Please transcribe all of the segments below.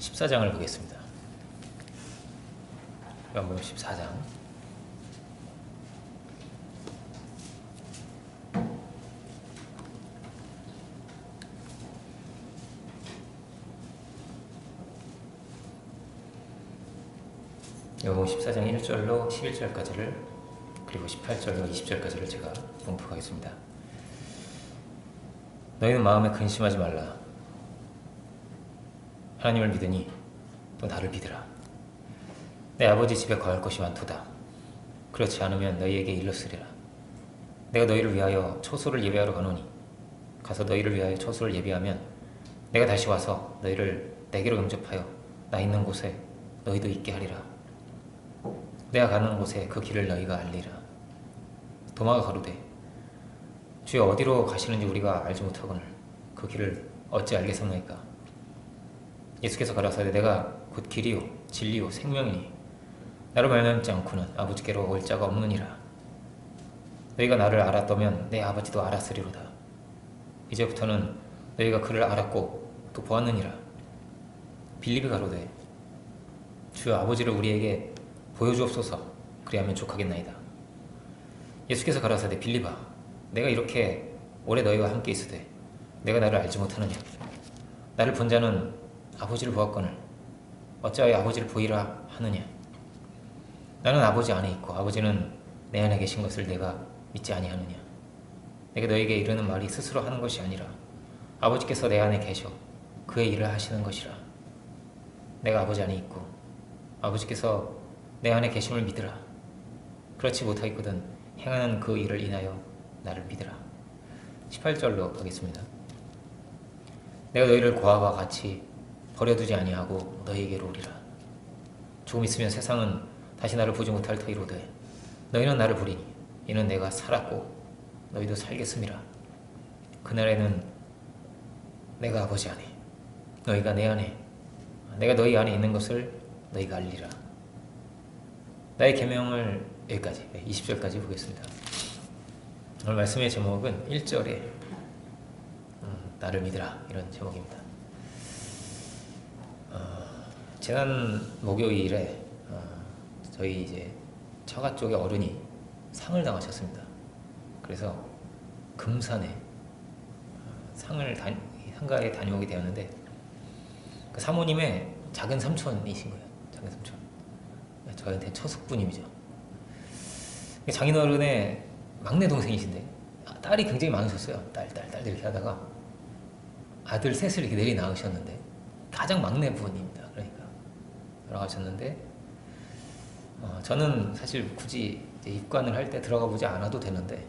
14장을 보겠습니다. 요한복음 14장. 요한복음 14장 1절로 11절까지를 그리고 18절로 20절까지를 제가 봉독하겠습니다. 너희는 마음에 근심하지 말라. 하나님을 믿으니 또 나를 믿으라. 내 아버지 집에 거할 것이 많도다. 그렇지 않으면 너희에게 일렀으리라. 내가 너희를 위하여 초소를 예비하러 가노니 가서 너희를 위하여 초소를 예비하면 내가 다시 와서 너희를 내게로 영접하여 나 있는 곳에 너희도 있게 하리라. 내가 가는 곳에 그 길을 너희가 알리라. 도마가 가로되 주여 어디로 가시는지 우리가 알지 못하거늘 그 길을 어찌 알겠습니까? 예수께서 가라사대 내가 곧 길이요 진리요 생명이니 나로 말미암지 않고는 아버지께로 올 자가 없느니라. 너희가 나를 알았다면 내 아버지도 알았으리로다. 이제부터는 너희가 그를 알았고 또 보았느니라. 빌립이 가로되 주여 아버지를 우리에게 보여주옵소서. 그리하면 족하겠나이다. 예수께서 가라사대 빌립아 내가 이렇게 오래 너희와 함께 있으되 내가 나를 알지 못하느냐? 나를 본 자는 아버지를 보았거늘 어찌하여 아버지를 보이라 하느냐? 나는 아버지 안에 있고 아버지는 내 안에 계신 것을 내가 믿지 아니하느냐? 내가 너에게 이르는 말이 스스로 하는 것이 아니라 아버지께서 내 안에 계셔 그의 일을 하시는 것이라. 내가 아버지 안에 있고 아버지께서 내 안에 계심을 믿으라. 그렇지 못하겠거든 행하는 그 일을 인하여 나를 믿으라. 18절로 가겠습니다. 내가 너희를 고아와 같이 버려두지 아니하고 너희에게로 오리라. 조금 있으면 세상은 다시 나를 보지 못할 터이로되 너희는 나를 보리니 이는 내가 살았고 너희도 살겠음이라. 그날에는 내가 아버지 안에 너희가 내 안에 내가 너희 안에 있는 것을 너희가 알리라. 나의 계명을 여기까지 20절까지 보겠습니다. 오늘 말씀의 제목은 1절에 나를 믿으라 이런 제목입니다. 지난 목요일에 저희 이제 처가 쪽의 어른이 상을 당하셨습니다. 그래서 금산에 상가에 다녀오게 되었는데 그 사모님의 작은 삼촌이신 거예요. 작은 삼촌. 저한테 처숙부님이죠. 장인어른의 막내 동생이신데 딸이 굉장히 많으셨어요. 딸 이렇게 하다가 아들 셋을 이렇게 내리 낳으셨는데 가장 막내 부모님입니다. 그러니까 돌아가셨는데 저는 사실 굳이 이제 입관을 할 때 들어가 보지 않아도 되는데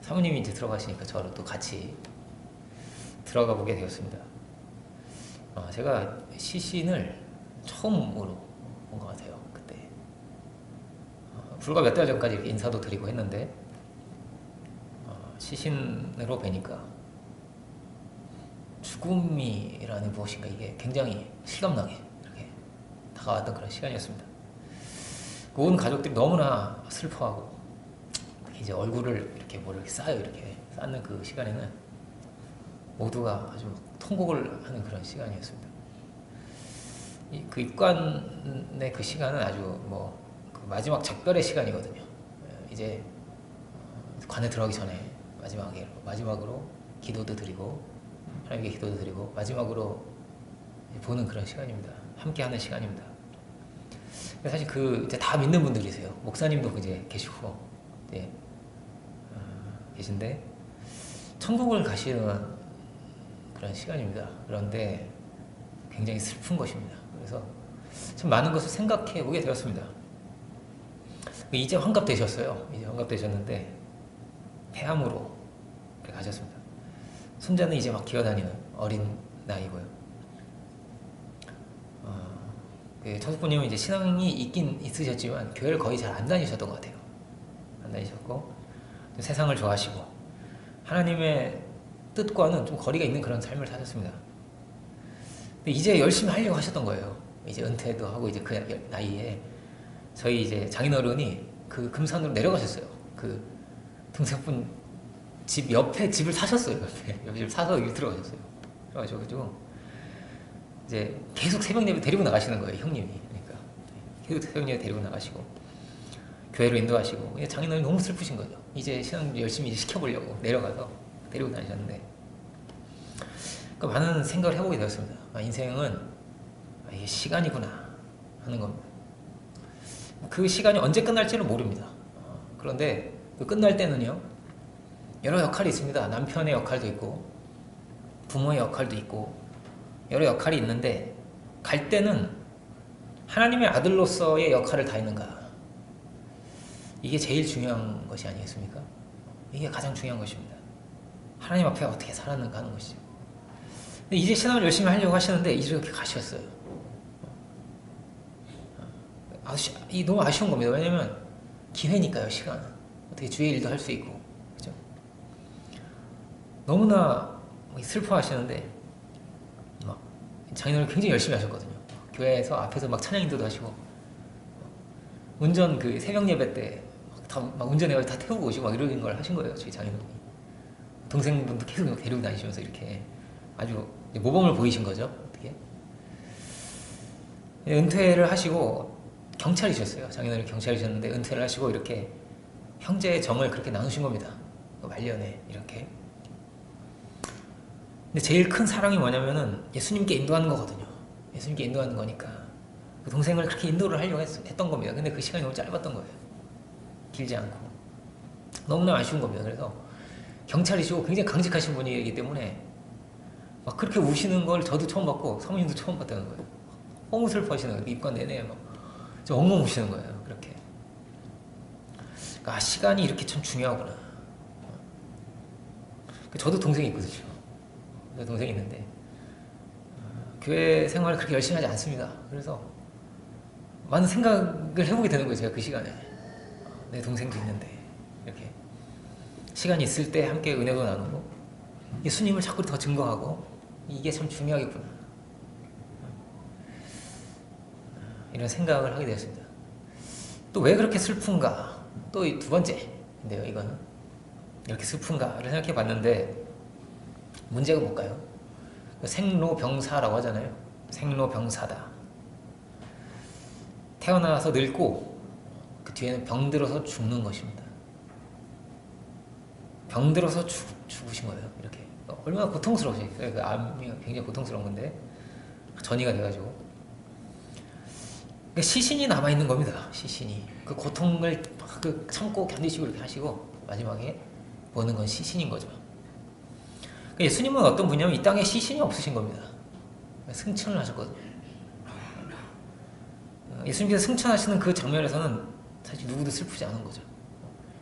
사모님이 이제 들어가시니까 저를 또 같이 들어가 보게 되었습니다. 제가 시신을 처음으로 본 것 같아요. 그때 불과 몇 달 전까지 이렇게 인사도 드리고 했는데 시신으로 뵈니까 죽음이라는 무엇인가 이게 굉장히 실감나게 이렇게 다가왔던 그런 시간이었습니다. 온 가족들이 너무나 슬퍼하고 이제 얼굴을 이렇게 뭐를 쌓여 이렇게 쌓는 그 시간에는 모두가 아주 통곡을 하는 그런 시간이었습니다. 그 입관의 그 시간은 아주 그 마지막 작별의 시간이거든요. 이제 관에 들어가기 전에 마지막으로 기도도 드리고 하나님께 기도도 드리고 마지막으로 보는 그런 시간입니다. 함께하는 시간입니다. 사실 이제 다 믿는 분들이세요. 목사님도 이제 계시고 이제 계신데 천국을 가시는 그런 시간입니다. 그런데 굉장히 슬픈 것입니다. 그래서 참 많은 것을 생각해 보게 되었습니다. 이제 환갑되셨어요. 이제 환갑되셨는데 폐암으로 가셨습니다. 손자는 이제 막 기어다니는 어린 나이고요. 처숙부님은 이제 신앙이 있긴 있으셨지만 교회를 거의 잘 안 다니셨던 것 같아요. 안 다니셨고 세상을 좋아하시고 하나님의 뜻과는 좀 거리가 있는 그런 삶을 사셨습니다. 근데 이제 열심히 하려고 하셨던 거예요. 이제 은퇴도 하고 이제 그 나이에 저희 이제 장인어른이 그 금산으로 내려가셨어요. 그 동생분 집 옆에 집을 사셨어요. 옆에 집을 사서 여기 들어가셨어요. 들어가셔가지고 이제 계속 새벽 예배 데리고 나가시는 거예요, 형님이. 그러니까 계속 새벽 예배 데리고 나가시고 교회로 인도하시고 장인어른이 너무 슬프신 거죠. 이제 신앙 열심히 시켜보려고 내려가서 데리고 다니셨는데 그러니까 많은 생각을 해보게 되었습니다. 인생은 이게 시간이구나 하는 겁니다. 그 시간이 언제 끝날지는 모릅니다. 그런데 그 끝날 때는요, 여러 역할이 있습니다. 남편의 역할도 있고 부모의 역할도 있고 여러 역할이 있는데 갈 때는 하나님의 아들로서의 역할을 다했는가, 이게 제일 중요한 것이 아니겠습니까? 이게 가장 중요한 것입니다. 하나님 앞에 어떻게 살았는가 하는 것이죠. 근데 이제 신앙을 열심히 하려고 하시는데 이렇게 가셨어요. 이 너무 아쉬운 겁니다. 왜냐면 기회니까요. 시간은 어떻게 주의 일도 할 수 있고, 그죠? 너무나 슬퍼하시는데 막 장인어른 굉장히 열심히 하셨거든요. 교회에서 앞에서 막 찬양 인도도 하시고 운전 그 새벽 예배 때 막 운전해서 다 태우고 오시고 막 이런 걸 하신 거예요. 저희 장인어른이. 동생분도 계속 데리고 다니시면서 이렇게 아주 모범을 보이신 거죠. 어떻게 은퇴를 하시고 경찰이셨어요. 장인어른이 경찰이셨는데 은퇴를 하시고 이렇게 형제의 정을 그렇게 나누신 겁니다. 말년에 이렇게. 근데 제일 큰 사랑이 뭐냐면은 예수님께 인도하는 거거든요. 예수님께 인도하는 거니까 그 동생을 그렇게 인도를 하려고 했던 겁니다. 근데 그 시간이 너무 짧았던 거예요. 길지 않고. 너무나 아쉬운 겁니다. 그래서 경찰이시고 굉장히 강직하신 분이기 때문에 막 그렇게 우시는 걸 저도 처음 봤고 사모님도 처음 봤다는 거예요. 너무 슬퍼하시는 거예요. 입관 내내 막 저 엉엉 우시는 거예요. 그렇게. 그러니까 시간이 이렇게 참 중요하구나. 저도 동생이 있거든요. 동생이 있는데 교회 생활을 그렇게 열심히 하지 않습니다. 그래서 많은 생각을 해보게 되는 거예요. 제가 그 시간에 내 동생도 있는데 이렇게 시간이 있을 때 함께 은혜도 나누고 예수님을 자꾸 더 증거하고 이게 참 중요하겠구나, 이런 생각을 하게 되었습니다. 또 왜 그렇게 슬픈가, 또 두 번째인데요. 이거는 이렇게 슬픈가를 생각해 봤는데 문제가 뭘까요? 생로병사라고 하잖아요. 생로병사다. 태어나서 늙고 그 뒤에는 병들어서 죽는 것입니다. 병들어서 죽으신 거예요. 이렇게 얼마나 고통스러우시겠어요. 그 암이 굉장히 고통스러운 건데 전이가 돼가지고 그러니까 시신이 남아있는 겁니다. 시신이 그 고통을 그 참고 견디시고 이렇게 하시고 마지막에 보는 건 시신인 거죠. 그러니까 예수님은 어떤 분이냐면 이 땅에 시신이 없으신 겁니다. 승천을 하셨거든요. 예수님께서 승천하시는 그 장면에서는 사실 누구도 슬프지 않은 거죠.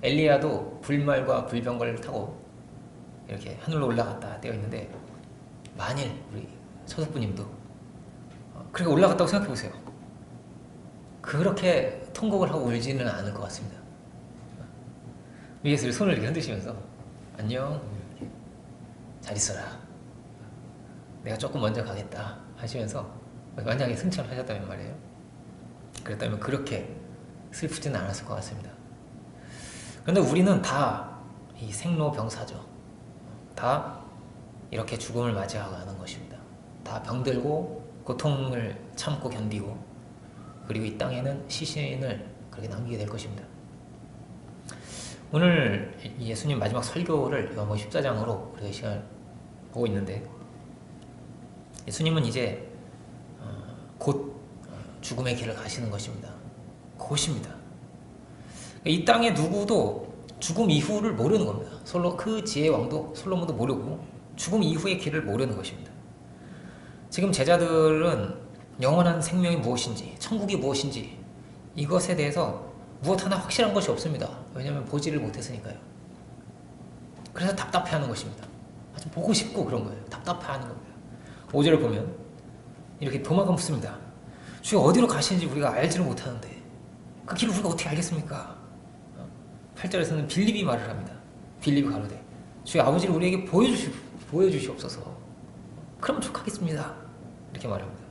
엘리야도 불말과 불병거를 타고 이렇게 하늘로 올라갔다 되어 있는데 만일 우리 서석부님도 그렇게 올라갔다고 생각해 보세요. 그렇게 통곡을 하고 울지는 않을 것 같습니다. 위에서 손을 이렇게 흔드시면서 안녕, 잘 있어라, 내가 조금 먼저 가겠다 하시면서, 만약에 승천하셨다면 말이에요. 그랬다면 그렇게 슬프지는 않았을 것 같습니다. 그런데 우리는 다 이 생로병사죠. 다 이렇게 죽음을 맞이하는 것입니다. 다 병들고 고통을 참고 견디고, 그리고 이 땅에는 시신을 그렇게 남기게 될 것입니다. 오늘 예수님 마지막 설교를 요한복음 14장으로 우리가 시간을 보고 있는데, 예수님은 이제 곧 죽음의 길을 가시는 것입니다. 곧입니다. 이 땅에 누구도 죽음 이후를 모르는 겁니다. 그 지혜의 왕도 솔로몬도 모르고 죽음 이후의 길을 모르는 것입니다. 지금 제자들은 영원한 생명이 무엇인지, 천국이 무엇인지 이것에 대해서 무엇 하나 확실한 것이 없습니다. 왜냐하면 보지를 못했으니까요. 그래서 답답해하는 것입니다. 아주 보고 싶고 그런 거예요. 답답해하는 겁니다. 5절을 보면 이렇게 도마가 묻습니다. 주여 어디로 가시는지 우리가 알지를 못하는데 그 길을 우리가 어떻게 알겠습니까? 8절에서는 빌립이 말을 합니다. 빌립이 가로되 주여 아버지를 우리에게 보여주시옵소서. 그럼 족하겠습니다. 이렇게 말합니다.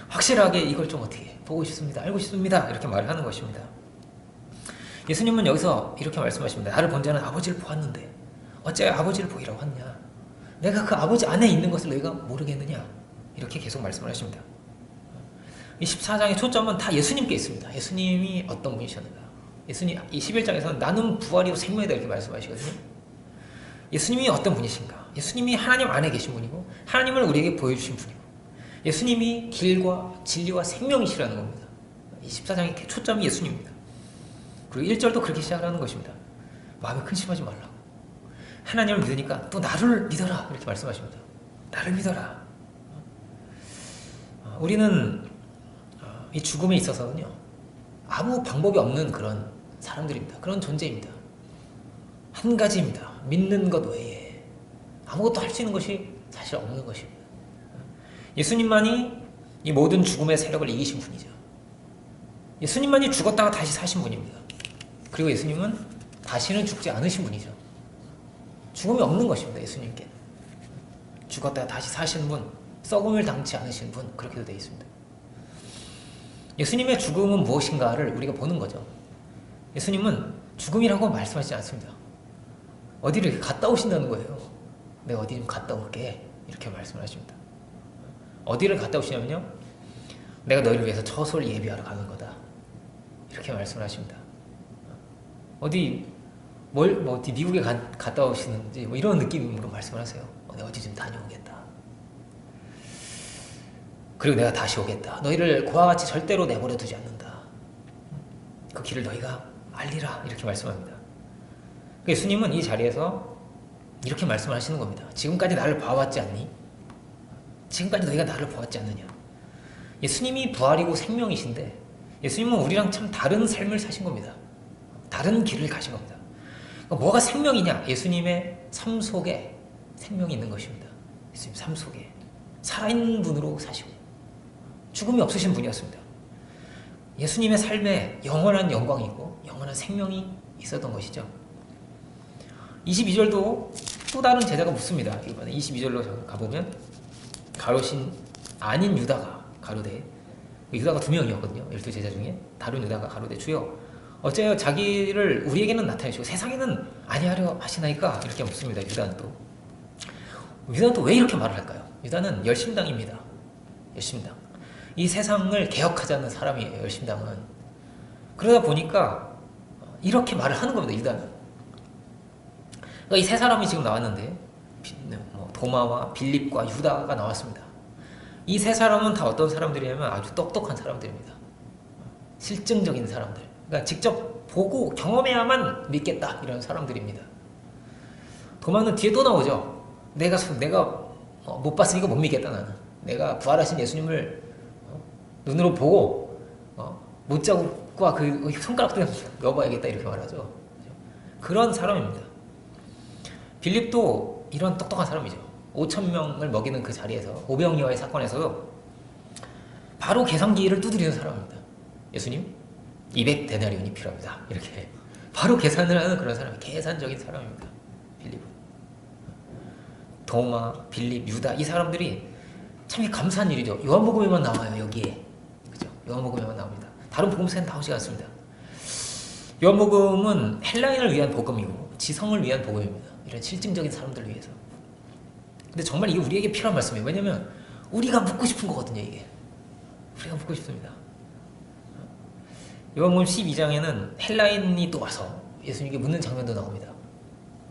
확실하게 이걸 좀 어떻게 보고 싶습니다. 알고 싶습니다. 이렇게 말을 하는 것입니다. 예수님은 여기서 이렇게 말씀하십니다. 나를 본 자는 아버지를 보았는데 어째 아버지를 보이라고 하느냐? 내가 그 아버지 안에 있는 것을 너희가 모르겠느냐? 이렇게 계속 말씀을 하십니다. 이 14장의 초점은 다 예수님께 있습니다. 예수님이 어떤 분이셨는가. 예수님, 이 11장에서는 나는 부활이고 생명이다 이렇게 말씀하시거든요. 예수님이 어떤 분이신가. 예수님이 하나님 안에 계신 분이고 하나님을 우리에게 보여주신 분이고 예수님이 길과 진리와 생명이시라는 겁니다. 이 14장의 초점이 예수님입니다. 그리고 1절도 그렇게 시작하는 것입니다. 마음에 근심하지 말라고. 하나님을 믿으니까 또 나를 믿어라 이렇게 말씀하십니다. 나를 믿어라. 우리는 이 죽음에 있어서는요 아무 방법이 없는 그런 사람들입니다. 그런 존재입니다. 한 가지입니다. 믿는 것 외에 아무것도 할 수 있는 것이 사실 없는 것입니다. 예수님만이 이 모든 죽음의 세력을 이기신 분이죠. 예수님만이 죽었다가 다시 사신 분입니다. 그리고 예수님은 다시는 죽지 않으신 분이죠. 죽음이 없는 것입니다. 예수님께는 죽었다가 다시 사신 분, 썩음을 당치 않으신 분, 그렇게도 되어 있습니다. 예수님의 죽음은 무엇인가를 우리가 보는 거죠. 예수님은 죽음이라고 말씀하시지 않습니다. 어디를 갔다 오신다는 거예요. 내가 어디 좀 갔다 올게 이렇게 말씀을 하십니다. 어디를 갔다 오시냐면요 내가 너희를 위해서 처소를 예비하러 가는 거다 이렇게 말씀을 하십니다. 어디 어디 미국에 갔다 오시는지 뭐 이런 느낌으로 말씀을 하세요. 내가 어디 좀 다녀오겠다. 그리고 내가 다시 오겠다. 너희를 고와 같이 절대로 내버려 두지 않는다. 그 길을 너희가 알리라 이렇게 말씀합니다. 예수님은 이 자리에서 이렇게 말씀을 하시는 겁니다. 지금까지 나를 봐왔지 않니? 지금까지 너희가 나를 보았지 않느냐? 예수님이 부활이고 생명이신데 예수님은 우리랑 참 다른 삶을 사신 겁니다. 다른 길을 가신 겁니다. 그러니까 뭐가 생명이냐? 예수님의 삶 속에 생명이 있는 것입니다. 예수님 삶 속에 살아있는 분으로 사시고 죽음이 없으신 분이었습니다. 예수님의 삶에 영원한 영광이 있고 영원한 생명이 있었던 것이죠. 22절도 또 다른 제자가 묻습니다. 이번에 22절로 가보면 가롯인 아닌 유다가 가로되, 유다가 2명이었거든요. 12제자 중에 다른 유다가 가로되 주여 어째요 자기를 우리에게는 나타내시고 세상에는 아니하려 하시나이까 이렇게 묻습니다. 유다는 또 왜 이렇게 말을 할까요? 유다는 열심당입니다. 열심당. 이 세상을 개혁하자는 사람이에요. 열심당은. 그러다 보니까 이렇게 말을 하는 겁니다. 유다는. 그러니까 이 세 사람이 지금 나왔는데 도마와 빌립과 유다가 나왔습니다. 이 세 사람은 다 어떤 사람들이냐면 아주 똑똑한 사람들입니다. 실증적인 사람들. 그러니까 직접 보고 경험해야만 믿겠다 이런 사람들입니다. 도마는 뒤에 또 나오죠. 내가 못 봤으니까 못 믿겠다 나는. 내가 부활하신 예수님을 눈으로 보고 못자국과 그 손가락도 넣어봐야겠다 이렇게 말하죠. 그런 사람입니다. 빌립도 이런 똑똑한 사람이죠. 5,000명을 먹이는 그 자리에서 오병이어의 사건에서도 바로 계산기를 두드리는 사람입니다. 예수님 200데나리온이 필요합니다. 이렇게 바로 계산을 하는 그런 사람, 계산적인 사람입니다. 빌립은. 도마, 빌립, 유다 이 사람들이 참 감사한 일이죠. 요한복음에만 나와요. 여기에. 그죠? 요한복음에만 나옵니다. 다른 복음서에는 나오지 않습니다. 요한복음은 헬라인을 위한 복음이고 지성을 위한 복음입니다. 이런 실증적인 사람들을 위해서. 근데 정말 이게 우리에게 필요한 말씀이에요. 왜냐면 우리가 묻고 싶은 거거든요. 이게 우리가 묻고 싶습니다. 요한복음 12장에는 헬라인이 또 와서 예수님께 묻는 장면도 나옵니다.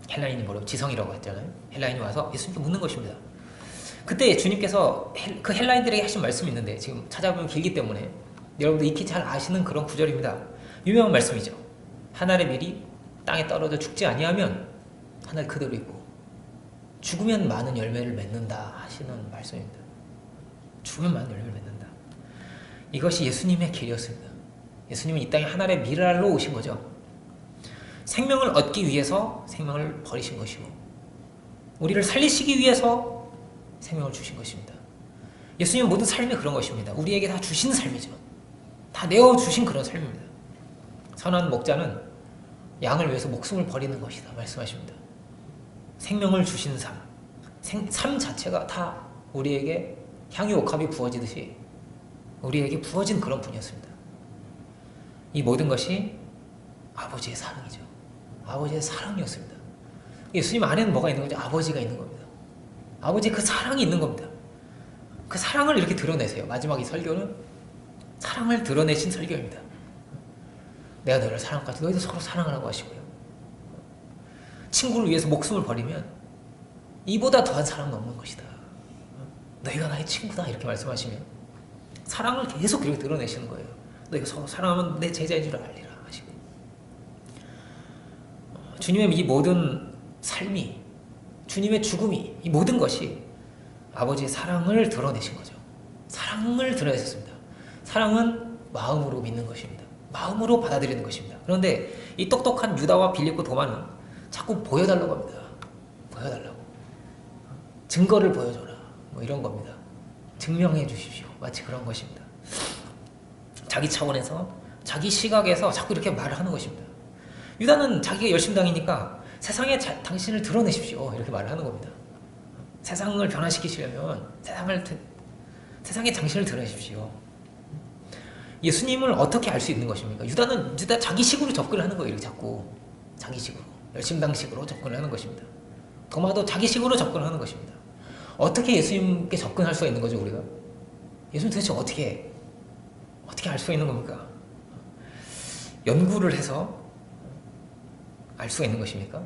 헬라인이 뭐라고 지성이라고 했잖아요. 헬라인이 와서 예수님께 묻는 것입니다. 그때 주님께서 그 헬라인들에게 하신 말씀이 있는데 지금 찾아보면 길기 때문에 여러분도 익히 잘 아시는 그런 구절입니다. 유명한 말씀이죠. 한 알의 밀이 땅에 떨어져 죽지 아니하면 한 알 그대로 있고 죽으면 많은 열매를 맺는다 하시는 말씀입니다. 죽으면 많은 열매를 맺는다. 이것이 예수님의 길이었습니다. 예수님은 이 땅에 한 알의 밀알로 오신 거죠. 생명을 얻기 위해서 생명을 버리신 것이고 우리를 살리시기 위해서 생명을 주신 것입니다. 예수님은 모든 삶이 그런 것입니다. 우리에게 다 주신 삶이죠. 다 내어주신 그런 삶입니다. 선한 목자는 양을 위해서 목숨을 버리는 것이다 말씀하십니다. 생명을 주신 삶, 삶 자체가 다 우리에게 향유 옥합이 부어지듯이 우리에게 부어진 그런 분이었습니다. 이 모든 것이 아버지의 사랑이죠. 아버지의 사랑이었습니다. 예수님 안에는 뭐가 있는 거죠? 아버지가 있는 겁니다. 아버지의 그 사랑이 있는 겁니다. 그 사랑을 이렇게 드러내세요. 마지막 이 설교는 사랑을 드러내신 설교입니다. 내가 너희를 사랑까지 너희도 서로 사랑하라고 하시고요. 친구를 위해서 목숨을 버리면 이보다 더한 사랑은 없는 것이다. 너희가 나의 친구다 이렇게 말씀하시면 사랑을 계속 그렇게 드러내시는 거예요. 너희가 서로 사랑하면 내 제자인 줄 알리라 하시고, 주님의 이 모든 삶이, 주님의 죽음이, 이 모든 것이 아버지의 사랑을 드러내신 거죠. 사랑을 드러내셨습니다. 사랑은 마음으로 믿는 것입니다. 마음으로 받아들이는 것입니다. 그런데 이 똑똑한 유다와 빌립보 도마는 자꾸 보여달라고 합니다. 보여달라고. 증거를 보여줘라. 뭐 이런 겁니다. 증명해 주십시오. 마치 그런 것입니다. 자기 차원에서, 자기 시각에서 자꾸 이렇게 말을 하는 것입니다. 유다는 자기가 열심당이니까 세상에 당신을 드러내십시오. 이렇게 말을 하는 겁니다. 세상을 변화시키시려면 세상에 당신을 드러내십시오. 예수님을 어떻게 알 수 있는 것입니까? 유다는 자기 식으로 접근을 하는 거예요. 이렇게 자꾸 자기 식으로, 열심당식으로 접근을 하는 것입니다. 도마도 자기 식으로 접근하는 것입니다. 어떻게 예수님께 접근할 수가 있는 거죠, 우리가? 예수님 도대체 어떻게 알 수가 있는 겁니까? 연구를 해서 알 수가 있는 것입니까?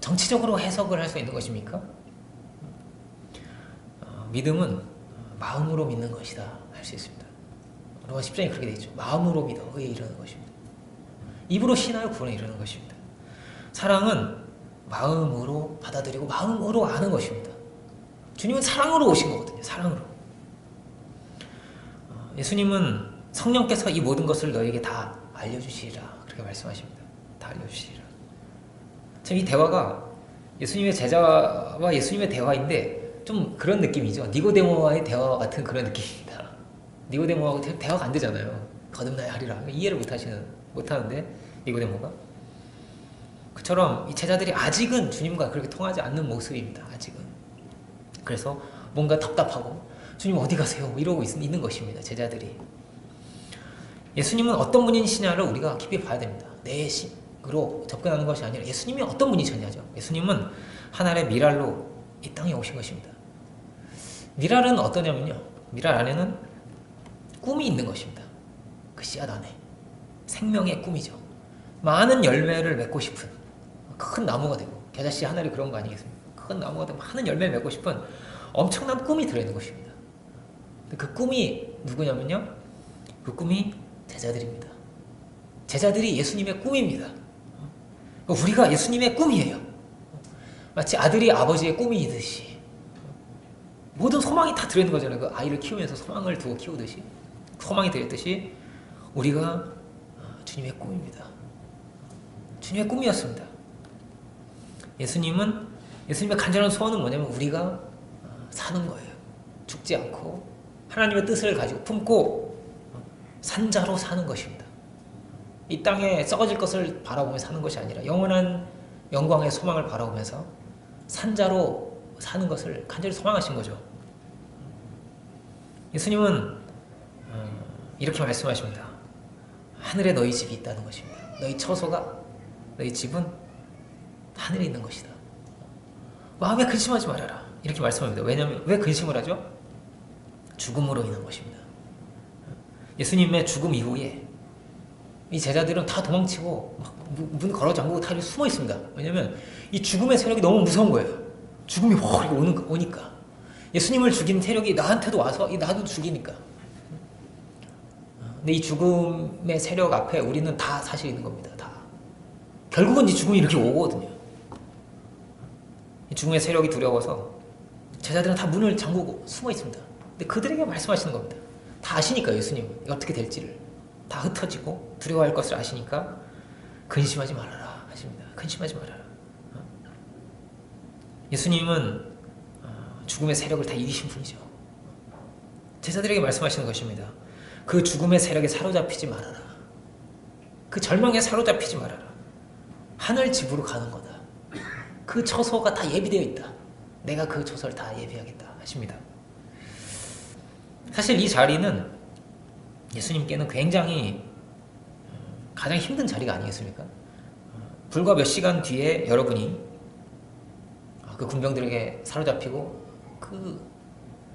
정치적으로 해석을 할 수 있는 것입니까? 믿음은 마음으로 믿는 것이다 할 수 있습니다. 로마 10장에 그렇게 되어 있죠. 마음으로 믿어 의에 이르는 것입니다. 입으로 신하여 구원에 이르는 것입니다. 사랑은 마음으로 받아들이고 마음으로 아는 것입니다. 주님은 사랑으로 오신 거거든요. 사랑으로. 예수님은 성령께서 이 모든 것을 너에게 다 알려주시리라 그렇게 말씀하십니다. 다 알려주시리라. 참 이 대화가 예수님의 제자와 예수님의 대화인데 좀 그런 느낌이죠. 니고데모와의 대화 같은 그런 느낌입니다. 니고데모하고 대화가 안 되잖아요. 거듭나야 하리라. 이해를 못하는데 니고데모가. 그처럼 이 제자들이 아직은 주님과 그렇게 통하지 않는 모습입니다. 아직은. 그래서 뭔가 답답하고 주님 어디 가세요? 이러고 있는 것입니다. 제자들이. 예수님은 어떤 분이시냐를 우리가 깊이 봐야 됩니다. 내 식으로 접근하는 것이 아니라 예수님이 어떤 분이셨냐죠. 예수님은 하늘의 미랄로 이 땅에 오신 것입니다. 미랄은 어떠냐면요. 미랄 안에는 꿈이 있는 것입니다. 그 씨앗 안에. 생명의 꿈이죠. 많은 열매를 맺고 싶은 큰 나무가 되고, 겨자씨 하늘이 그런 거 아니겠습니까? 큰 나무가 되고 많은 열매를 맺고 싶은 엄청난 꿈이 들어있는 것입니다. 그 꿈이 누구냐면요. 그 꿈이 제자들입니다. 제자들이 예수님의 꿈입니다. 우리가 예수님의 꿈이에요. 마치 아들이 아버지의 꿈이듯이 모든 소망이 다 들어있는 거잖아요. 그 아이를 키우면서 소망을 두고 키우듯이 소망이 들어있듯이 우리가 주님의 꿈입니다. 주님의 꿈이었습니다. 예수님의 간절한 소원은 뭐냐면 우리가 사는 거예요. 죽지 않고 하나님의 뜻을 가지고 품고 산자로 사는 것입니다. 이 땅에 썩어질 것을 바라보며 사는 것이 아니라 영원한 영광의 소망을 바라보면서 산자로 사는 것을 간절히 소망하신 거죠. 예수님은 이렇게 말씀하십니다. 하늘에 너희 집이 있다는 것입니다. 너희 처소가, 너희 집은 하늘에 있는 것이다. 마음에 근심하지 말아라. 이렇게 말씀합니다. 왜냐하면 왜 근심을 하죠? 죽음으로 인한 것입니다. 예수님의 죽음 이후에 이 제자들은 다 도망치고 문 걸어 잠그고 다 숨어 있습니다. 왜냐하면 이 죽음의 세력이 너무 무서운 거예요. 죽음이 확 오니까. 예수님을 죽인 세력이 나한테도 와서 나도 죽이니까. 근데 이 죽음의 세력 앞에 우리는 다 사실 있는 겁니다. 다. 결국은 이 죽음이 이렇게 오거든요. 이 죽음의 세력이 두려워서 제자들은 다 문을 잠그고 숨어 있습니다. 근데 그들에게 말씀하시는 겁니다. 다 아시니까 예수님 어떻게 될지를 다 흩어지고 두려워할 것을 아시니까 근심하지 말아라 하십니다. 근심하지 말아라. 예수님은 죽음의 세력을 다 이기신 분이죠. 제자들에게 말씀하시는 것입니다. 그 죽음의 세력에 사로잡히지 말아라. 그 절망에 사로잡히지 말아라. 하늘 집으로 가는 거다. 그 처소가 다 예비되어 있다. 내가 그 처소를 다 예비하겠다 하십니다. 사실 이 자리는 예수님께는 굉장히 가장 힘든 자리가 아니겠습니까? 불과 몇 시간 뒤에 여러분이 그 군병들에게 사로잡히고 그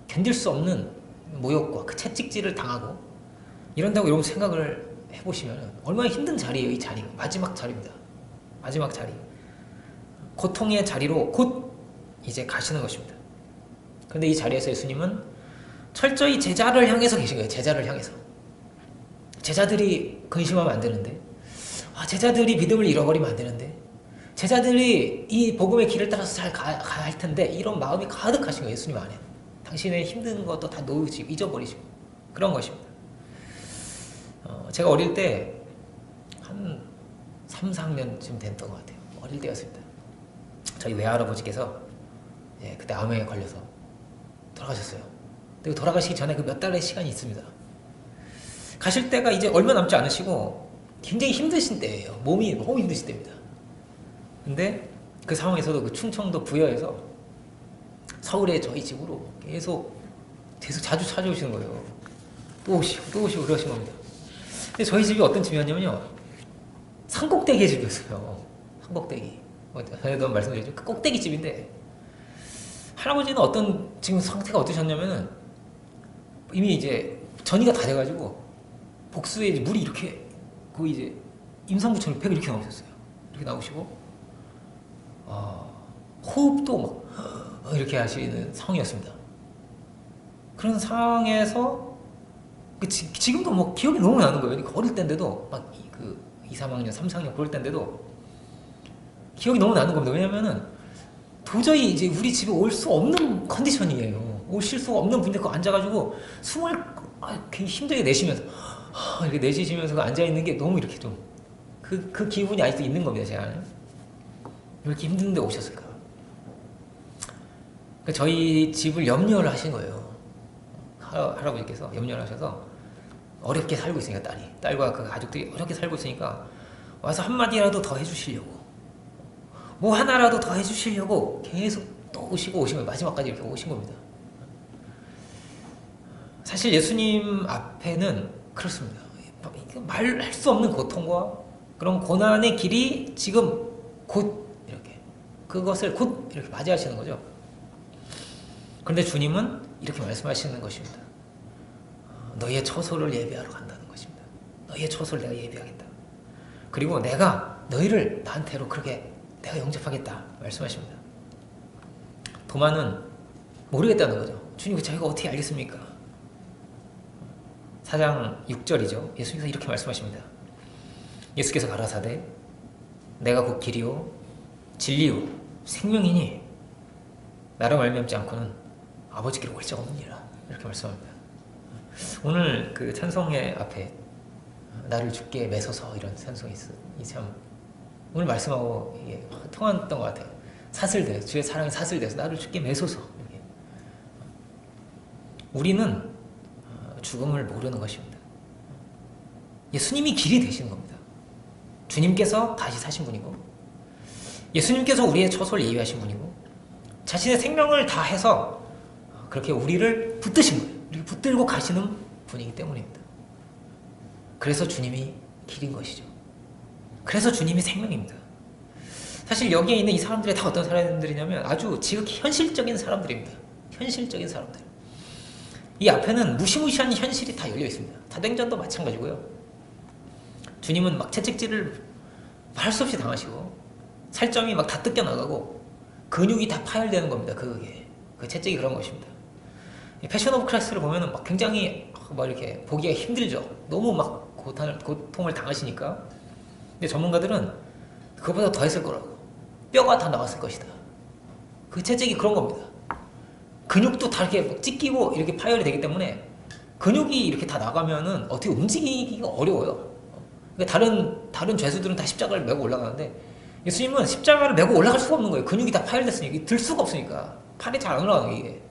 견딜 수 없는 모욕과 그 채찍질을 당하고 이런다고 여러분 생각을 해보시면 얼마나 힘든 자리예요. 이 자리가 마지막 자리입니다. 마지막 자리, 고통의 자리로 곧 이제 가시는 것입니다. 그런데 이 자리에서 예수님은 철저히 제자를 향해서 계신 거예요. 제자를 향해서. 제자들이 근심하면 안 되는데, 제자들이 믿음을 잃어버리면 안 되는데, 제자들이 이 복음의 길을 따라서 잘 가야 할 텐데, 이런 마음이 가득하신 거예요. 예수님 안에. 당신의 힘든 것도 다 놓으시고 잊어버리시고 그런 것입니다. 제가 어릴 때 한 3, 4학년쯤 됐던 것 같아요. 어릴 때였습니다. 저희 외할아버지께서 그때 암에 걸려서 돌아가셨어요. 그리고 돌아가시기 전에 그 몇 달의 시간이 있습니다. 가실 때가 이제 얼마 남지 않으시고 굉장히 힘드신 때예요. 몸이 너무 힘드신 때입니다. 근데 그 상황에서도 그 충청도 부여에서 서울에 저희 집으로 계속 자주 찾아오시는 거예요. 또 오시고 그러신 겁니다. 근데 저희 집이 어떤 집이었냐면요, 산꼭대기의 집이었어요. 산꼭대기. 전에도 말씀드렸죠. 그 꼭대기 집인데, 할아버지는 지금 상태가 어떠셨냐면은 이미 이제 전이가 다 돼가지고 복수에 이제 물이 이렇게 거의 이제 임산부처럼 팩 이렇게 나오셨어요. 이렇게 나오시고 호흡도 막 이렇게 하시는 상황이었습니다. 그런 상황에서 지금도 뭐 기억이 너무 나는 거예요. 그러니까 어릴 때인데도 막 2, 3학년, 3, 4학년 그럴 때인데도 기억이 너무 나는 겁니다. 왜냐면은 도저히 이제 우리 집에 올 수 없는 컨디션이에요. 오실 수 없는 분인데 그 앉아가지고 숨을 굉장히 힘들게 내쉬면서 이렇게 내쉬시면서 앉아있는 게 너무 이렇게 좀 그 기분이 아직도 있는 겁니다. 제 안에. 왜 이렇게 힘든데 오셨을까? 그러니까 저희 집을 염려를 하신 거예요. 할아버지께서 염려를 하셔서 어렵게 살고 있으니까 딸과 그 가족들이 어렵게 살고 있으니까 와서 한마디라도 더 해주시려고, 뭐 하나라도 더 해주시려고 계속 또 오신 거예요. 마지막까지 이렇게 오신 겁니다. 사실 예수님 앞에는 그렇습니다. 말할 수 없는 고통과 그런 고난의 길이 지금 곧 그것을 곧 이렇게 맞이하시는 거죠. 그런데 주님은 이렇게 말씀하시는 것입니다. 너희의 처소를 예배하러 간다는 것입니다. 너희의 처소를 내가 예배하겠다. 그리고 내가 너희를 나한테로 그렇게 내가 영접하겠다 말씀하십니다. 도마는 모르겠다는 거죠. 주님, 저희가 어떻게 알겠습니까? 4장 6절이죠. 예수님께서 이렇게 말씀하십니다. 예수께서 가라사대 내가 곧 길이요 진리요 생명이니 나로 말미암지 않고는 아버지께로 올 자가 없느니라, 이렇게 말씀합니다. 오늘 그 찬송의 앞에 나를 주께 매소서 이런 찬송이 참 오늘 말씀하고 이게 통했던 것 같아요. 사슬돼, 주의 사랑이 사슬돼서 나를 주께 매소서. 이렇게. 우리는 죽음을 모르는 것입니다. 예수님이 길이 되시는 겁니다. 주님께서 다시 사신 분이고, 예수님께서 우리의 처소를 예비하신 분이고, 자신의 생명을 다해서 그렇게 우리를 붙드신 거예요. 이렇게 붙들고 가시는 분이기 때문입니다. 그래서 주님이 길인 것이죠. 그래서 주님이 생명입니다. 사실 여기에 있는 이 사람들이 다 어떤 사람들이냐면 아주 지극히 현실적인 사람들입니다. 현실적인 사람들. 이 앞에는 무시무시한 현실이 다 열려 있습니다. 사도행전도 마찬가지고요. 주님은 막 채찍질을 할 수 없이 당하시고 살점이 막 다 뜯겨나가고 근육이 다 파열되는 겁니다. 그 채찍이 그런 것입니다. 패션 오브 크라이스트를 보면은 막 굉장히 막 이렇게 보기가 힘들죠. 너무 막 고통을 당하시니까. 근데 전문가들은 그거보다 더 했을 거라고. 뼈가 다 나왔을 것이다. 그 채찍이 그런 겁니다. 근육도 다 이렇게 찢기고 이렇게 파열이 되기 때문에 근육이 이렇게 다 나가면은 어떻게 움직이기가 어려워요. 그러니까 다른 죄수들은 다 십자가를 메고 올라가는데 예수님은 십자가를 메고 올라갈 수가 없는 거예요. 근육이 다 파열됐으니까 들 수가 없으니까 팔이 잘 안 올라가는 게 이게.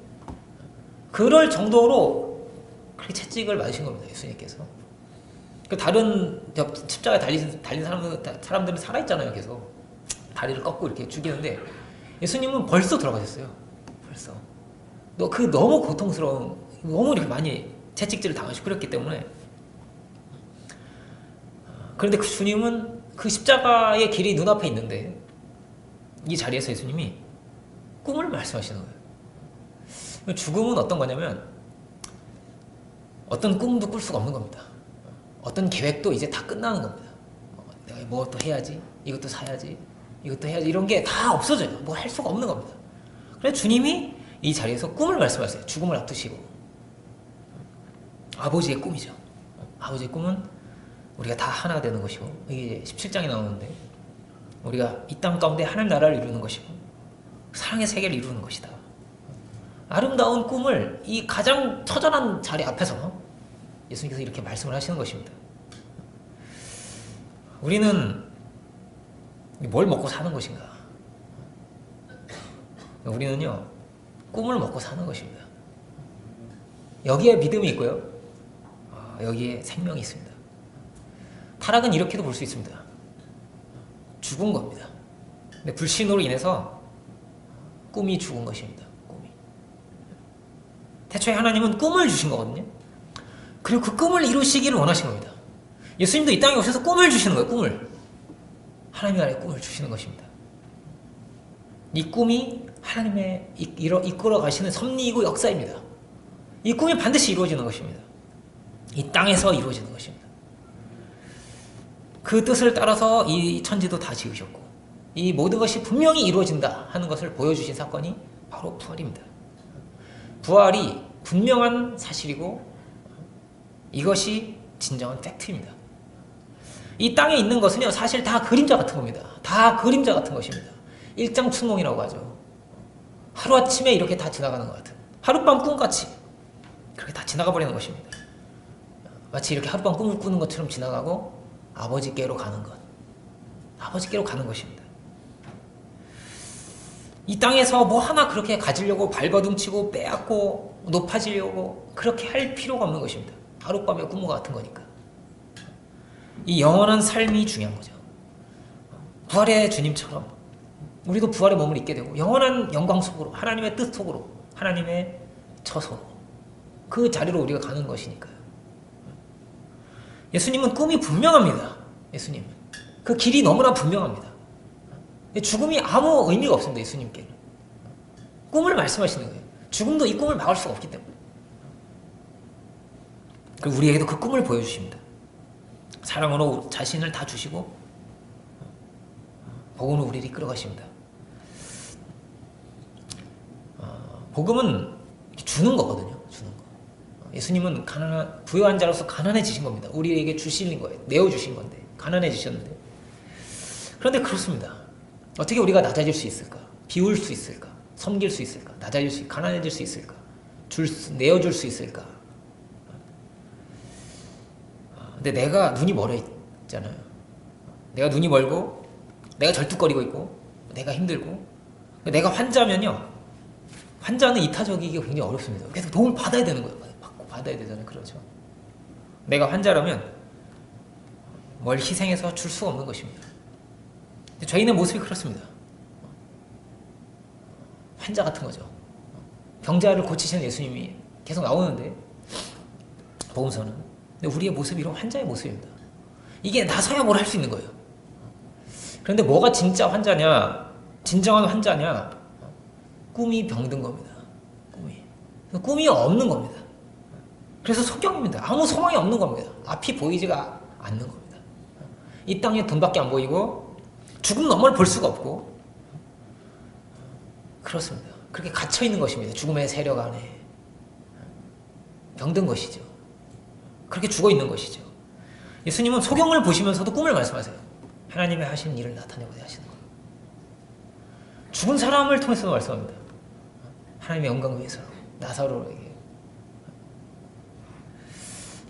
그럴 정도로 그렇게 채찍을 맞으신 겁니다. 예수님께서. 그 다른 십자가에 달린 사람들은 살아있잖아요. 계속 다리를 꺾고 이렇게 죽이는데 예수님은 벌써 돌아가셨어요. 벌써. 너무 고통스러운, 너무 이렇게 많이 채찍질을 당하시고 그랬기 때문에. 그런데 그 주님은 그 십자가의 길이 눈앞에 있는데 이 자리에서 예수님이 꿈을 말씀하시는 거예요. 죽음은 어떤 거냐면 어떤 꿈도 꿀 수가 없는 겁니다. 어떤 계획도 이제 다 끝나는 겁니다. 내가 뭐 또 해야지, 이것도 사야지, 이것도 해야지, 이런 게 다 없어져요. 뭐 할 수가 없는 겁니다. 그래서 주님이 이 자리에서 꿈을 말씀하세요. 죽음을 앞두시고. 아버지의 꿈이죠. 아버지의 꿈은 우리가 다 하나가 되는 것이고, 이게 17장에 나오는데 우리가 이 땅 가운데 하나님 나라를 이루는 것이고 사랑의 세계를 이루는 것이다. 아름다운 꿈을 이 가장 처절한 자리 앞에서 예수님께서 이렇게 말씀을 하시는 것입니다. 우리는 뭘 먹고 사는 것인가? 우리는요, 꿈을 먹고 사는 것입니다. 여기에 믿음이 있고요, 여기에 생명이 있습니다. 타락은 이렇게도 볼 수 있습니다. 죽은 겁니다. 근데 불신으로 인해서 꿈이 죽은 것입니다. 꿈이. 대초에 하나님은 꿈을 주신 거거든요. 그리고 그 꿈을 이루시기를 원하신 겁니다. 예수님도 이 땅에 오셔서 꿈을 주시는 거예요. 꿈을. 하나님 나라의 꿈을 주시는 것입니다. 이 꿈이 하나님의 이끌어 가시는 섭리이고 역사입니다. 이 꿈이 반드시 이루어지는 것입니다. 이 땅에서 이루어지는 것입니다. 그 뜻을 따라서 이 천지도 다 지으셨고 이 모든 것이 분명히 이루어진다 하는 것을 보여주신 사건이 바로 부활입니다. 부활이 분명한 사실이고 이것이 진정한 팩트입니다. 이 땅에 있는 것은요, 사실 다 그림자 같은 겁니다. 다 그림자 같은 것입니다. 일장춘몽이라고 하죠. 하루아침에 이렇게 다 지나가는 것 같은, 하룻밤 꿈같이 그렇게 다 지나가 버리는 것입니다. 마치 이렇게 하룻밤 꿈을 꾸는 것처럼 지나가고 아버지께로 가는 것, 아버지께로 가는 것입니다. 이 땅에서 뭐 하나 그렇게 가지려고 발버둥치고 빼앗고 높아지려고 그렇게 할 필요가 없는 것입니다. 하룻밤의 꿈과 같은 거니까. 이 영원한 삶이 중요한 거죠. 부활의 주님처럼 우리도 부활의 몸을 입게 되고 영원한 영광 속으로, 하나님의 뜻 속으로, 하나님의 처소로, 그 자리로 우리가 가는 것이니까요. 예수님은 꿈이 분명합니다. 예수님은 그 길이 너무나 분명합니다. 죽음이 아무 의미가 없습니다. 예수님께는 꿈을 말씀하시는 거예요. 죽음도 이 꿈을 막을 수가 없기 때문에. 그리고 우리에게도 그 꿈을 보여주십니다. 사랑으로 자신을 다 주시고 복음으로 우리를 이끌어가십니다. 복음은 주는 거거든요. 주는 거. 예수님은 부유한 자로서 가난해지신 겁니다. 우리에게 주시는 거예요. 내어주신 건데 가난해지셨는데. 그런데 그렇습니다. 어떻게 우리가 낮아질 수 있을까? 비울 수 있을까? 섬길 수 있을까? 낮아질 수, 가난해질 수 있을까? 내어줄 수 있을까? 근데 내가 눈이 멀어 있잖아요. 내가 눈이 멀고 내가 절뚝거리고 있고 내가 힘들고 내가 환자면요, 환자는 이타적이기 굉장히 어렵습니다. 계속 도움을 받아야 되는 거예요. 받아야 되잖아요. 그렇죠. 내가 환자라면 뭘 희생해서 줄 수가 없는 것입니다. 근데 저희는 모습이 그렇습니다. 환자 같은 거죠. 병자를 고치시는 예수님이 계속 나오는데 복음서는, 근데 우리의 모습이 이런 환자의 모습입니다. 이게 나서야 뭘 할 수 있는 거예요. 그런데 뭐가 진짜 환자냐, 진정한 환자냐? 꿈이 병든 겁니다. 꿈이 없는 겁니다. 그래서 소경입니다. 아무 소망이 없는 겁니다. 앞이 보이지가 않는 겁니다. 이 땅에 돈밖에 안 보이고 죽음 너머를 볼 수가 없고 그렇습니다. 그렇게 갇혀 있는 것입니다. 죽음의 세력 안에 병든 것이죠. 그렇게 죽어 있는 것이죠. 예수님은 소경을 보시면서도 꿈을 말씀하세요. 하나님의 하신 일을 나타내고자 하시는 거예요. 죽은 사람을 통해서도 말씀합니다. 하나님의 영광을 위해서 나사로에게.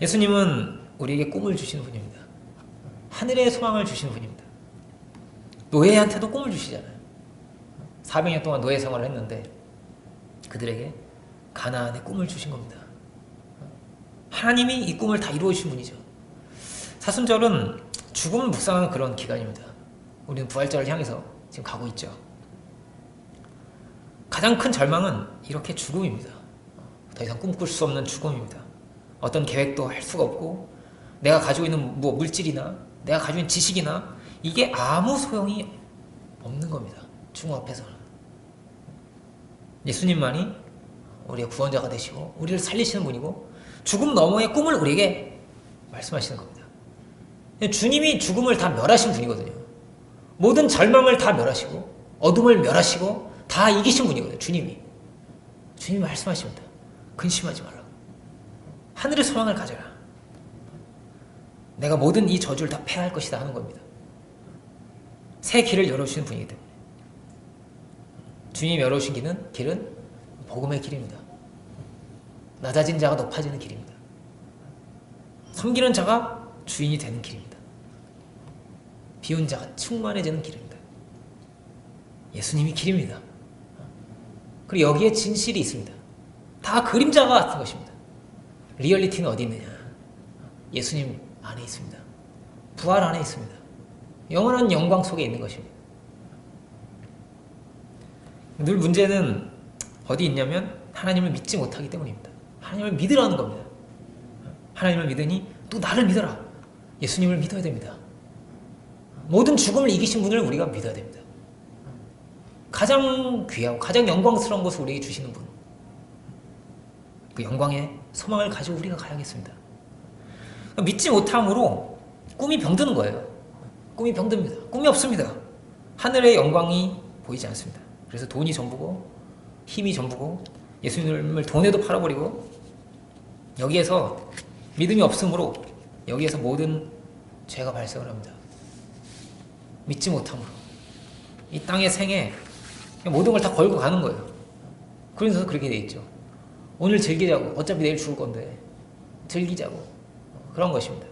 예수님은 우리에게 꿈을 주시는 분입니다. 하늘의 소망을 주시는 분입니다. 노예한테도 꿈을 주시잖아요. 400년 동안 노예 생활을 했는데 그들에게 가나안의 꿈을 주신 겁니다. 하나님이 이 꿈을 다 이루어 주신 분이죠. 사순절은 죽음을 묵상하는 그런 기간입니다. 우리는 부활절을 향해서 지금 가고 있죠. 가장 큰 절망은 이렇게 죽음입니다. 더 이상 꿈꿀 수 없는 죽음입니다. 어떤 계획도 할 수가 없고 내가 가지고 있는 뭐 물질이나 내가 가지고 있는 지식이나 이게 아무 소용이 없는 겁니다. 죽음 앞에서는. 예수님만이 우리의 구원자가 되시고 우리를 살리시는 분이고 죽음 너머의 꿈을 우리에게 말씀하시는 겁니다. 주님이 죽음을 다 멸하신 분이거든요. 모든 절망을 다 멸하시고 어둠을 멸하시고 다 이기신 분이거든요. 주님이 말씀하십니다. 근심하지 말라고. 하늘의 소망을 가져라. 내가 모든 이 저주를 다 패할 것이다 하는 겁니다. 새 길을 열어주시는 분이기 때문에. 주님이 열어주신 길은 복음의 길입니다. 낮아진 자가 높아지는 길입니다. 섬기는 자가 주인이 되는 길입니다. 비운 자가 충만해지는 길입니다. 예수님이 길입니다. 그리고 여기에 진실이 있습니다. 다 그림자가 같은 것입니다. 리얼리티는 어디 있느냐? 예수님 안에 있습니다. 부활 안에 있습니다. 영원한 영광 속에 있는 것입니다. 늘 문제는 어디 있냐면 하나님을 믿지 못하기 때문입니다. 하나님을 믿으라는 겁니다. 하나님을 믿으니 또 나를 믿어라. 예수님을 믿어야 됩니다. 모든 죽음을 이기신 분을 우리가 믿어야 됩니다. 가장 귀하고 가장 영광스러운 것을 우리에게 주시는 분. 그 영광의 소망을 가지고 우리가 가야겠습니다. 믿지 못함으로 꿈이 병드는 거예요. 꿈이 병듭니다. 꿈이 없습니다. 하늘의 영광이 보이지 않습니다. 그래서 돈이 전부고 힘이 전부고 예수님을 돈에도 팔아버리고 여기에서 믿음이 없으므로 여기에서 모든 죄가 발생을 합니다. 믿지 못함으로 이 땅의 생에 모든 걸 다 걸고 가는 거예요. 그래서 그렇게 돼 있죠. 오늘 즐기자고. 어차피 내일 죽을 건데 즐기자고. 그런 것입니다.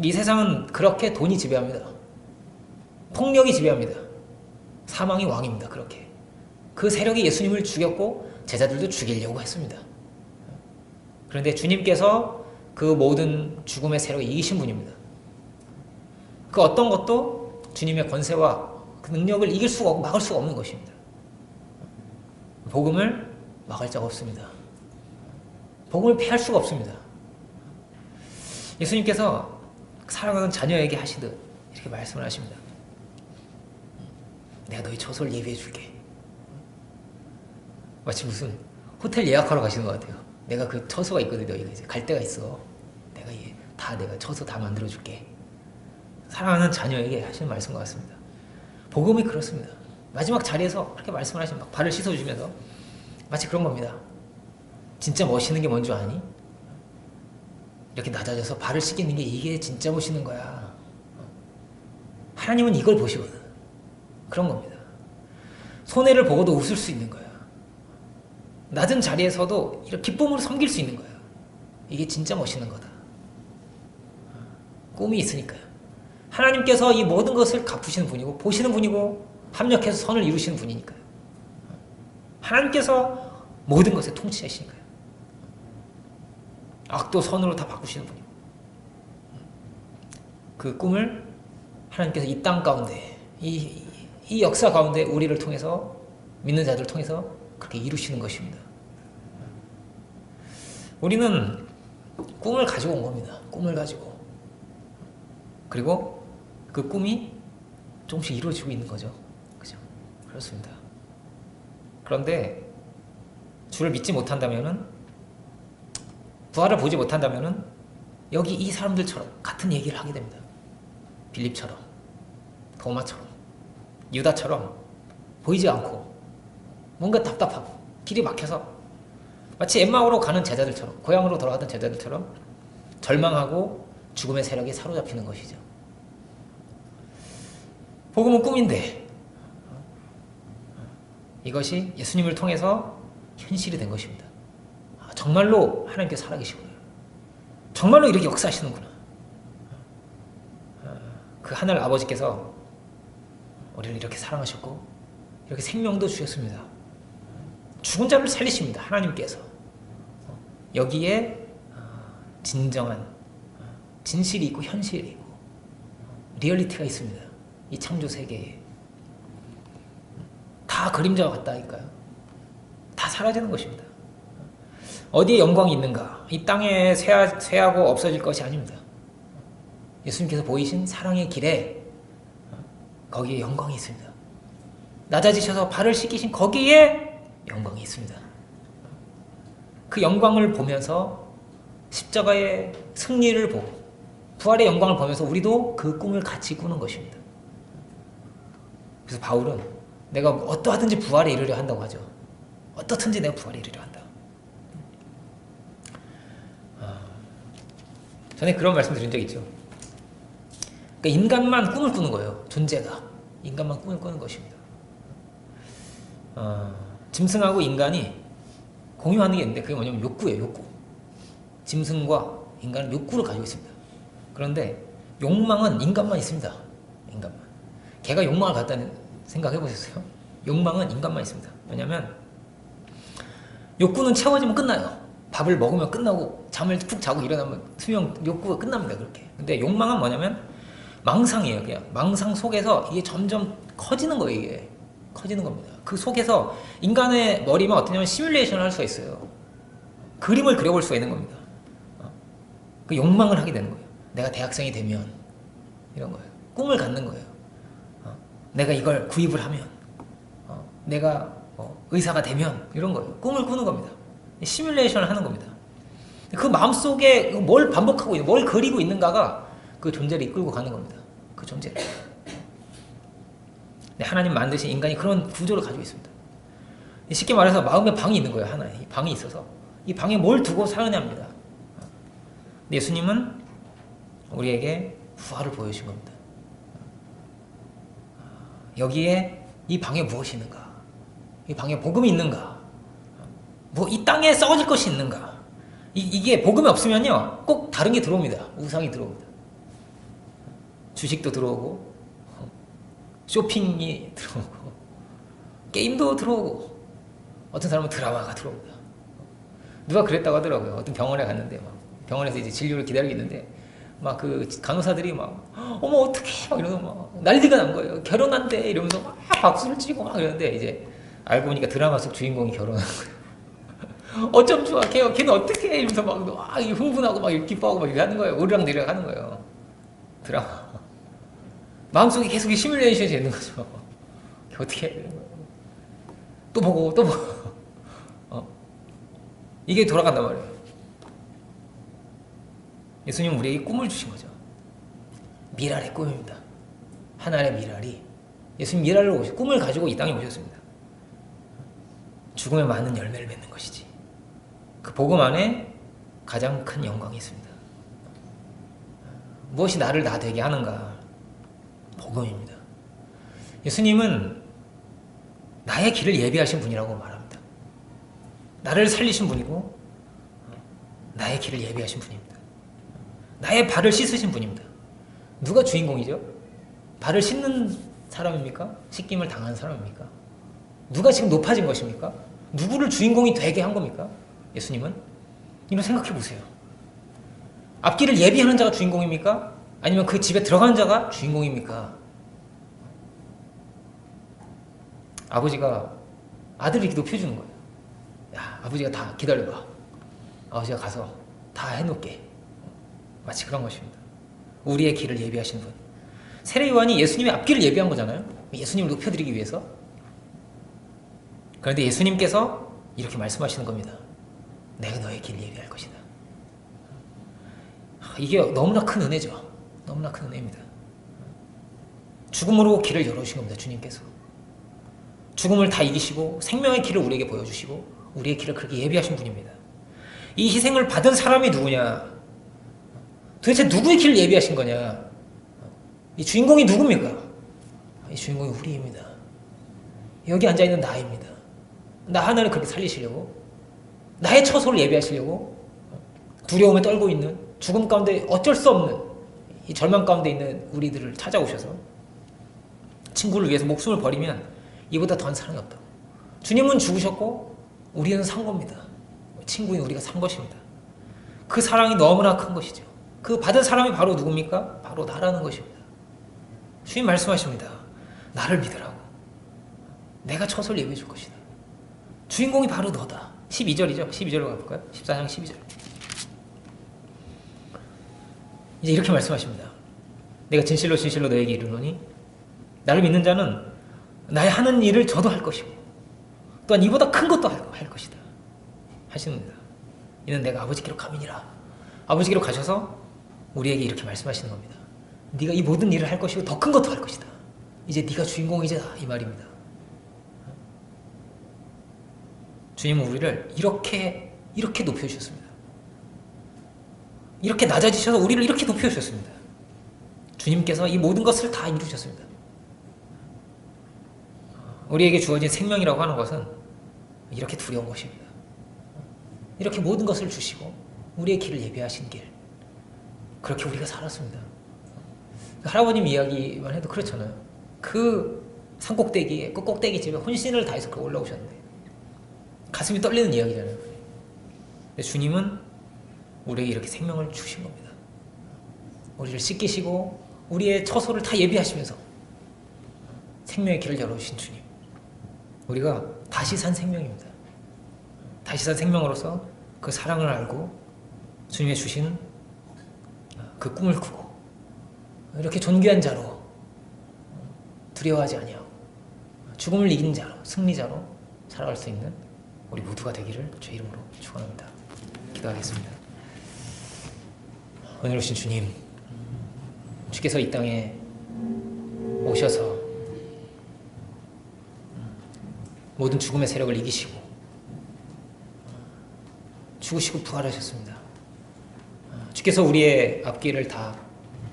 이 세상은 그렇게 돈이 지배합니다. 폭력이 지배합니다. 사망이 왕입니다. 그렇게. 그 세력이 예수님을 죽였고 제자들도 죽이려고 했습니다. 그런데 주님께서 그 모든 죽음의 세력을 이기신 분입니다. 그 어떤 것도 주님의 권세와 그 능력을 이길 수가 없고 막을 수가 없는 것입니다. 복음을 막을 자가 없습니다. 복음을 피할 수가 없습니다. 예수님께서 사랑하는 자녀에게 하시듯 이렇게 말씀을 하십니다. 내가 너희 처소를 예비해 줄게. 마치 무슨 호텔 예약하러 가시는 것 같아요. 내가 그 처소가 있거든. 너희가 이제 갈 데가 있어. 내가 처소 다 만들어 줄게. 사랑하는 자녀에게 하시는 말씀과 같습니다. 복음이 그렇습니다. 마지막 자리에서 그렇게 말씀을 하시면 막 발을 씻어주시면서 마치 그런 겁니다. 진짜 멋있는 게 뭔 줄 아니? 이렇게 낮아져서 발을 씻기는 게 이게 진짜 멋있는 거야. 하나님은 이걸 보시거든. 그런 겁니다. 손해를 보고도 웃을 수 있는 거야. 낮은 자리에서도 이렇게 기쁨으로 섬길 수 있는 거야. 이게 진짜 멋있는 거다. 꿈이 있으니까요. 하나님께서 이 모든 것을 갚으시는 분이고 보시는 분이고 합력해서 선을 이루시는 분이니까요. 하나님께서 모든 것에 통치하시니까요. 악도 선으로 다 바꾸시는 분이고 그 꿈을 하나님께서 이 땅 가운데 이 역사 가운데 우리를 통해서 믿는 자들을 통해서 그렇게 이루시는 것입니다. 우리는 꿈을 가지고 온 겁니다. 꿈을 가지고. 그리고 그 꿈이 조금씩 이루어지고 있는 거죠. 그죠? 그렇습니다. 그런데 주를 믿지 못한다면은, 부활을 보지 못한다면은 여기 이 사람들처럼 같은 얘기를 하게 됩니다. 빌립처럼, 도마처럼, 유다처럼 보이지 않고 뭔가 답답하고 길이 막혀서 마치 엠마오로 가는 제자들처럼, 고향으로 돌아가던 제자들처럼 절망하고 죽음의 세력에 사로잡히는 것이죠. 복음은 꿈인데 이것이 예수님을 통해서 현실이 된 것입니다. 정말로 하나님께서 살아계시구나. 정말로 이렇게 역사하시는구나. 그 하늘 아버지께서 우리를 이렇게 사랑하셨고 이렇게 생명도 주셨습니다. 죽은 자를 살리십니다. 하나님께서. 여기에 진정한 진실이 있고 현실이 있고 리얼리티가 있습니다. 이 창조 세계에. 다 그림자와 같다니까요. 다 사라지는 것입니다. 어디에 영광이 있는가? 이 땅에 쇠하고 없어질 것이 아닙니다. 예수님께서 보이신 사랑의 길에 거기에 영광이 있습니다. 낮아지셔서 발을 씻기신 거기에 영광이 있습니다. 그 영광을 보면서 십자가의 승리를 보고 부활의 영광을 보면서 우리도 그 꿈을 같이 꾸는 것입니다. 그래서 바울은 내가 어떠하든지 부활에 이르려 한다고 하죠. 어떻든지 내가 부활에 이르려 한다. 전에 그런 말씀 드린 적 있죠. 그러니까 인간만 꿈을 꾸는 거예요. 존재가. 인간만 꿈을 꾸는 것입니다. 짐승하고 인간이 공유하는 게 있는데 그게 뭐냐면 욕구예요. 욕구. 짐승과 인간은 욕구를 가지고 있습니다. 그런데 욕망은 인간만 있습니다. 인간만. 개가 욕망을 갖다는 생각해 보셨어요? 욕망은 인간만 있습니다. 왜냐하면 욕구는 채워지면 끝나요. 밥을 먹으면 끝나고 잠을 푹 자고 일어나면 수명 욕구가 끝납니다. 그렇게. 근데 욕망은 뭐냐면 망상이에요. 그냥 망상 속에서 이게 점점 커지는 거예요. 이게 커지는 겁니다. 그 속에서 인간의 머리만 어떠냐면 시뮬레이션을 할 수가 있어요. 그림을 그려볼 수가 있는 겁니다. 그 욕망을 하게 되는 거예요. 내가 대학생이 되면 이런 거예요. 꿈을 갖는 거예요. 내가 이걸 구입을 하면 내가 의사가 되면 이런 거예요. 꿈을 꾸는 겁니다. 시뮬레이션을 하는 겁니다. 그 마음속에 뭘 반복하고 있는, 뭘 그리고 있는가가 그 존재를 이끌고 가는 겁니다. 그 존재를. 하나님 만드신 인간이 그런 구조를 가지고 있습니다. 쉽게 말해서 마음에 방이 있는 거예요. 하나. 이 방이 있어서 이 방에 뭘 두고 사느냐입니다. 예수님은 우리에게 부활을 보여주신 겁니다. 여기에 이 방에 무엇이 있는가? 이 방에 복음이 있는가? 뭐 이 땅에 썩어질 것이 있는가? 이게 복음이 없으면요 꼭 다른 게 들어옵니다. 우상이 들어옵니다. 주식도 들어오고 쇼핑이 들어오고 게임도 들어오고 어떤 사람은 드라마가 들어옵니다. 누가 그랬다고 하더라고요. 어떤 병원에 갔는데 막 병원에서 이제 진료를 기다리고 있는데 막 그 간호사들이 막 어머 어떡해 막 이러면서 막 난리가 난 거예요. 결혼한대 이러면서 막 박수를 치고 막 이러는데 이제 알고 보니까 드라마 속 주인공이 결혼한 거예요. 어쩜 좋아 걔는 어떻게 해 이러면서 막 흥분하고 막 기뻐하고 막 이렇게 하는 거예요. 오르락내리락 하는 거예요. 드라마 마음속에 계속 시뮬레이션이 되는 거죠. 어떻게 해 또 보고 이게 돌아간단 말이에요. 예수님은 우리에게 꿈을 주신 거죠. 미랄의 꿈입니다. 하나님의 미랄이 예수님 미랄을 오셔 꿈을 가지고 이 땅에 오셨습니다. 죽음에 많은 열매를 맺는 것이지. 그 복음 안에 가장 큰 영광이 있습니다. 무엇이 나를 나 되게 하는가? 복음입니다. 예수님은 나의 길을 예비하신 분이라고 말합니다. 나를 살리신 분이고 나의 길을 예비하신 분입니다. 나의 발을 씻으신 분입니다. 누가 주인공이죠? 발을 씻는 사람입니까? 씻김을 당한 사람입니까? 누가 지금 높아진 것입니까? 누구를 주인공이 되게 한 겁니까? 예수님은? 이런 생각해 보세요. 앞길을 예비하는 자가 주인공입니까? 아니면 그 집에 들어가는 자가 주인공입니까? 아버지가 아들을 이렇게 높여주는 거예요. 야, 아버지가 다 기다려봐. 아버지가 가서 다 해놓을게. 마치 그런 것입니다. 우리의 길을 예비하신 분. 세례요한이 예수님의 앞길을 예비한 거잖아요. 예수님을 높여드리기 위해서. 그런데 예수님께서 이렇게 말씀하시는 겁니다. 내가 너의 길을 예비할 것이다. 이게 너무나 큰 은혜죠. 너무나 큰 은혜입니다. 죽음으로 길을 열어주신 겁니다. 주님께서. 죽음을 다 이기시고 생명의 길을 우리에게 보여주시고 우리의 길을 그렇게 예비하신 분입니다. 이 희생을 받은 사람이 누구냐? 도대체 누구의 길을 예비하신 거냐? 이 주인공이 누굽니까? 이 주인공이 우리입니다. 여기 앉아있는 나입니다. 나 하나를 그렇게 살리시려고 나의 처소를 예비하시려고 두려움에 떨고 있는 죽음 가운데 어쩔 수 없는 이 절망 가운데 있는 우리들을 찾아오셔서 친구를 위해서 목숨을 버리면 이보다 더한 사랑이 없다고. 주님은 죽으셨고 우리는 산 겁니다. 친구인 우리가 산 것입니다. 그 사랑이 너무나 큰 것이죠. 그 받은 사람이 바로 누굽니까? 바로 나라는 것입니다. 주님 말씀하십니다. 나를 믿으라고. 내가 처소를 예비해 줄 것이다. 주인공이 바로 너다. 12절이죠. 12절로 가볼까요? 14장 12절. 이제 이렇게 말씀하십니다. 내가 진실로 진실로 너에게 이르노니 나를 믿는 자는 나의 하는 일을 저도 할 것이고 또한 이보다 큰 것도 할 것이다. 하십니다. 이는 내가 아버지께로 가미니라. 아버지께로 가셔서 우리에게 이렇게 말씀하시는 겁니다. 네가 이 모든 일을 할 것이고 더 큰 것도 할 것이다. 이제 네가 주인공이자 이 말입니다. 주님은 우리를 이렇게 높여주셨습니다. 이렇게 낮아지셔서 우리를 이렇게 높여주셨습니다. 주님께서 이 모든 것을 다 이루셨습니다. 우리에게 주어진 생명이라고 하는 것은 이렇게 두려운 것입니다. 이렇게 모든 것을 주시고 우리의 길을 예비하신 길, 그렇게 우리가 살았습니다. 할아버님 이야기만 해도 그렇잖아요. 그 산꼭대기에, 그 꼭대기 집에 혼신을 다해서 올라오셨는데 가슴이 떨리는 이야기잖아요. 근데 주님은 우리에게 이렇게 생명을 주신 겁니다. 우리를 씻기시고 우리의 처소를 다 예비하시면서 생명의 길을 열어주신 주님, 우리가 다시 산 생명입니다. 다시 산 생명으로서 그 사랑을 알고 주님의 주신 그 꿈을 꾸고 이렇게 존귀한 자로 두려워하지 아니하고 죽음을 이긴 자로, 승리자로 살아갈 수 있는 우리 모두가 되기를 주의 이름으로 축원합니다. 기도하겠습니다. 은혜로 오신 주님, 주께서 이 땅에 오셔서 모든 죽음의 세력을 이기시고 죽으시고 부활하셨습니다. 주께서 우리의 앞길을 다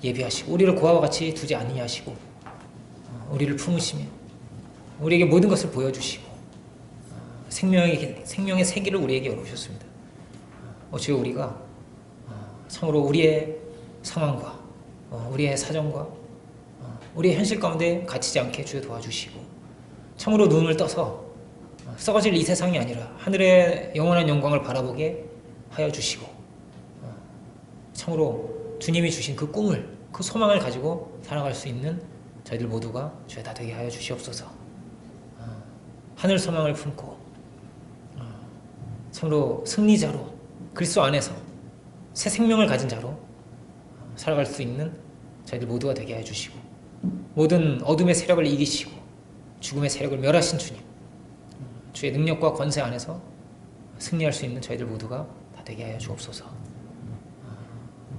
예비하시고 우리를 고아와 같이 두지 아니하시고 우리를 품으시며 우리에게 모든 것을 보여주시고 생명의 세계를 우리에게 열어주셨습니다. 주여, 우리가 참으로 우리의 상황과 우리의 사정과 우리의 현실 가운데 갇히지 않게 주여 도와주시고 참으로 눈을 떠서 썩어질 이 세상이 아니라 하늘의 영원한 영광을 바라보게 하여 주시고 참으로 주님이 주신 그 꿈을, 그 소망을 가지고 살아갈 수 있는 저희들 모두가 주여 다 되게 하여 주시옵소서. 하늘 소망을 품고 참으로 승리자로 그리스도 안에서 새 생명을 가진 자로 살아갈 수 있는 저희들 모두가 되게 하여 주시고 모든 어둠의 세력을 이기시고 죽음의 세력을 멸하신 주님, 주의 능력과 권세 안에서 승리할 수 있는 저희들 모두가 다 되게 하여 주옵소서.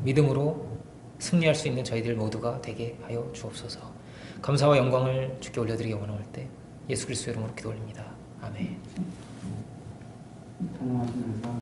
믿음으로 승리할 수 있는 저희들 모두가 되게 하여 주옵소서. 감사와 영광을 주께 올려드리기 원할 때 예수 그리스도 이름으로 기도 올립니다. 아멘.